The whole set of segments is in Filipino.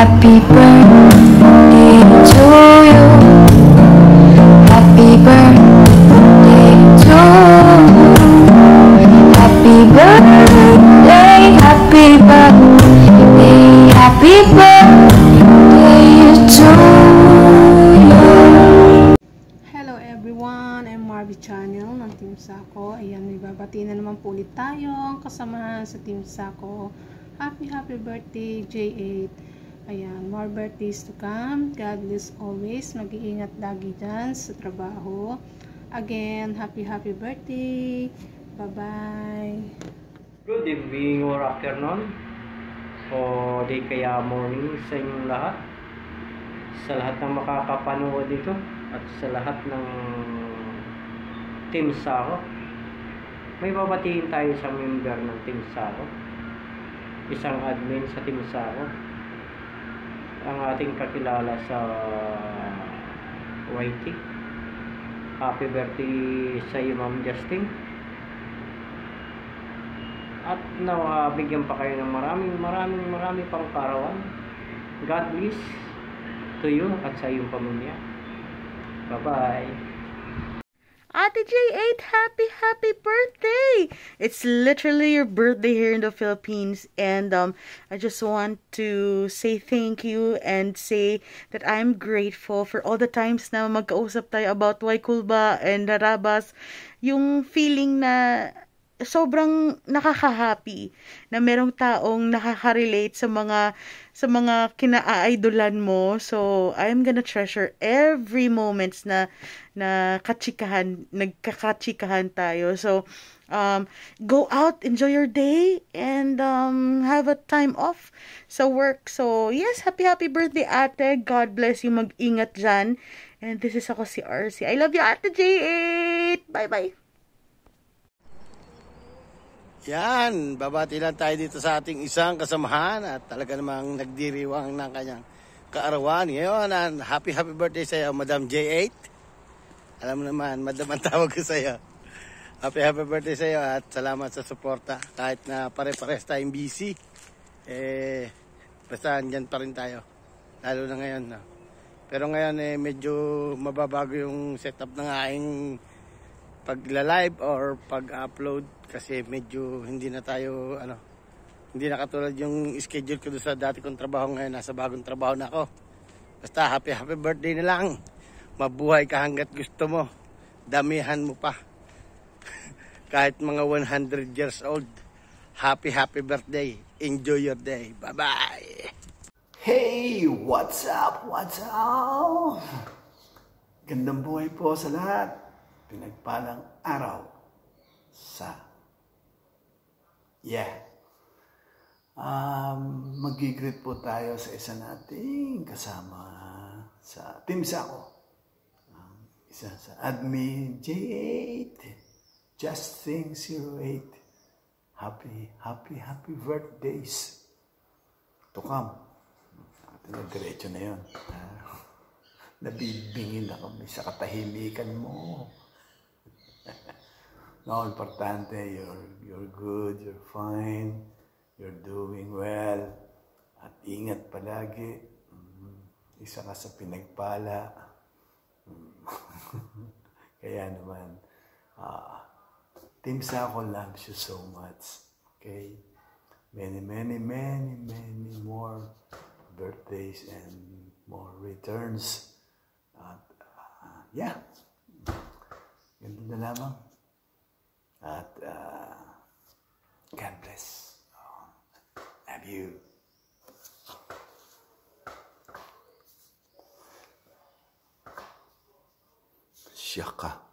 Happy birthday to you. Happy birthday to you. Happy birthday, happy birthday, happy birthday to you. Hello everyone, I'm Marvy Channel ng Team Sako. Ayan, may babati na naman po ulit tayo ang kasamahan sa Team Sako. Happy birthday J8. Ayan, more birthdays to come. God bless always. Mag-iingat lagi dyan sa trabaho. Again, happy birthday. Bye-bye. Good evening or afternoon o di kaya morning sa inyong lahat, sa lahat ng makakapanood dito at sa lahat ng Team Sako. May babatiin tayo sa member ng Team Sako, isang admin sa Team Sako, ang ating kakilala sa YT. Happy birthday sa iyo, Ma'am Justin. At bigyan pa kayo ng maraming pang karawan. God bless to you at sa iyong pamilya. Bye-bye. Ate J8, happy birthday! It's literally your birthday here in the Philippines, and I just want to say thank you and say that I'm grateful for all the times na magkausap tayo about Waikulba and Harabas. Yung feeling na sobrang nakaka-happy na merong taong nakaka-relate sa mga kina-idolhan mo. So I'm gonna treasure every moments na nagkakachikahan tayo. So go out, enjoy your day, and have a time off sa work. So yes, happy birthday ate. God bless you, mag-ingat dyan. And this is ako si RC. I love you, Ate J8. Bye-bye. Yan, babati lang tayo dito sa ating isang kasamahan at talaga namang nagdiriwang ng kanyang kaarawan. Ngayon, happy birthday sa iyo, Madam J8. Alam mo naman, Madam ang tawag ko sa iyo. Happy birthday sa iyo at salamat sa suporta. Kahit na pare-pares tayong busy, basta andyan pa rin tayo. Lalo na ngayon. No? Pero ngayon, medyo mababago yung setup ng aking pagla-live or pag-upload kasi medyo hindi na tayo hindi na katulad yung schedule ko doon sa dati kong trabaho. Ngayon nasa bagong trabaho na ako. Basta happy birthday na lang. Mabuhay ka hanggat gusto mo, damihan mo pa. Kahit mga 100 years old, happy birthday. Enjoy your day. Bye bye. Hey, what's up? Gandang buhay po sa lahat. Pinagpalang araw sa mag-greet po tayo sa isa nating kasama sa Team Sako. Isa sa admin J8, Justin08. Happy birthdays to come. Diretso na yun. Nabibingin na kami sa katahimikan mo. No, importante, you're good, you're fine, you're doing well, at ingat palagi. Isa ka sa pinagpala. Kaya naman, Team Sako loves you so much. Okay? Many more birthdays and more returns. At, ganito na lamang. At God bless. Love you. Shaka.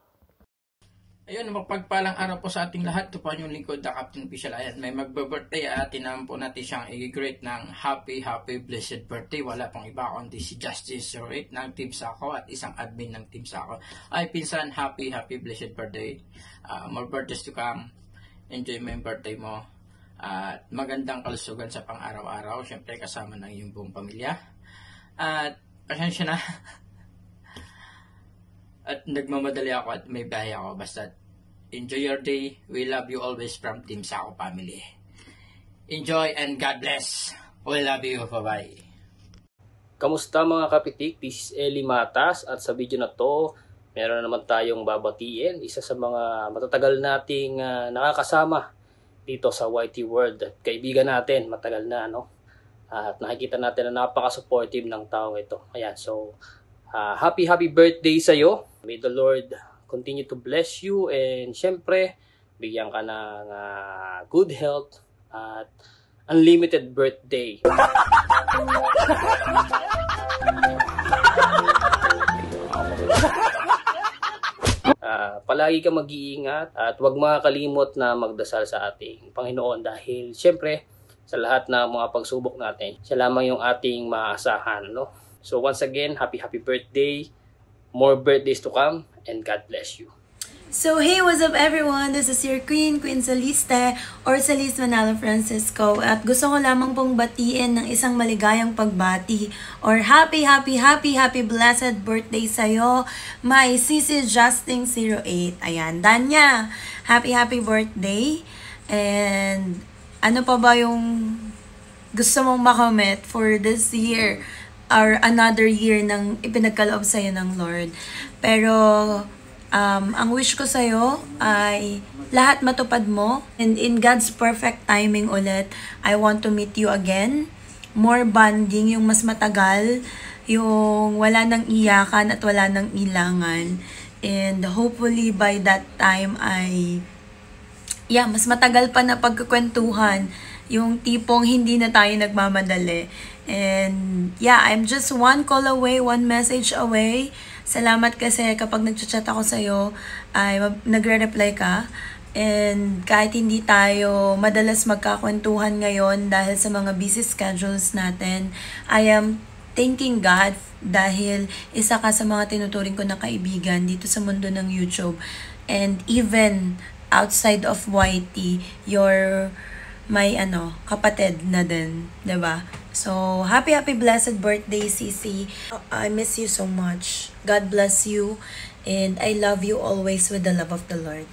Ayun, magpagpalang araw po sa ating lahat. Ito po yung lingkod na Captain Official. Ayan, may magbe-birthday at tinaman po natin siyang i-greet ng happy blessed birthday. Wala pong iba kundi si Justice08 ng Team Sako at isang admin ng Team Sako. Ay, pinsan, happy blessed birthday. More birthdays to come. Enjoy mo yung birthday mo. At magandang kalusugan sa pang-araw-araw. Siyempre, kasama ng iyong buong pamilya. At pasensya na. At nagmamadali ako at may biyahe ako. Basta enjoy your day. We love you always from Team Sako family. Enjoy and God bless. We love you. Bye-bye. Kamusta mga kapitik? This is Eli Matas at sa video na to, meron na naman tayong babatiin. Isa sa mga matatagal nating nakakasama dito sa YT World. Kaibigan natin, matagal na, no? At nakikita natin na napaka-supportive ng taong ito. Ayan, so happy birthday sa'yo. May the Lord continue to bless you and syempre, bigyan ka ng good health at unlimited birthday. Palagi ka mag-iingat at huwag makakalimot na magdasal sa ating Panginoon dahil syempre sa lahat ng mga pagsubok natin, siya lamang yung ating maaasahan, no? So once again, happy birthday, more birthdays to come, and God bless you. So hey, what's up everyone? This is your Queen Saliste or Saliste Manalo Francisco at gusto ko lamang pong batiin ng isang maligayang pagbati or happy blessed birthday sa'yo, my Sisi Justin 08. Ayan, Danya, happy birthday. And ano pa ba yung gusto mong makomit for this year or another year ng ipinagkaloob sa'yo ng Lord? Pero ang wish ko sa'yo ay lahat matupad mo. And in God's perfect timing ulit, I want to meet you again. More bonding, yung mas matagal, yung wala nang iyakan at wala nang ilangan. And hopefully by that time ay, mas matagal pa na pagkukwentuhan. Yung tipong hindi na tayo nagmamadali. And I'm just one call away, one message away. Salamat kasi kapag nagchat ako sa'yo, ay nagre-reply ka. And kahit hindi tayo madalas magkakwentuhan ngayon dahil sa mga busy schedules natin, I am thanking God dahil isa ka sa mga tinuturing ko na kaibigan dito sa mundo ng YouTube. And even outside of YT, you're my kapatid na din, 'di ba? So, happy blessed birthday, Sisi. I miss you so much. God bless you and I love you always with the love of the Lord.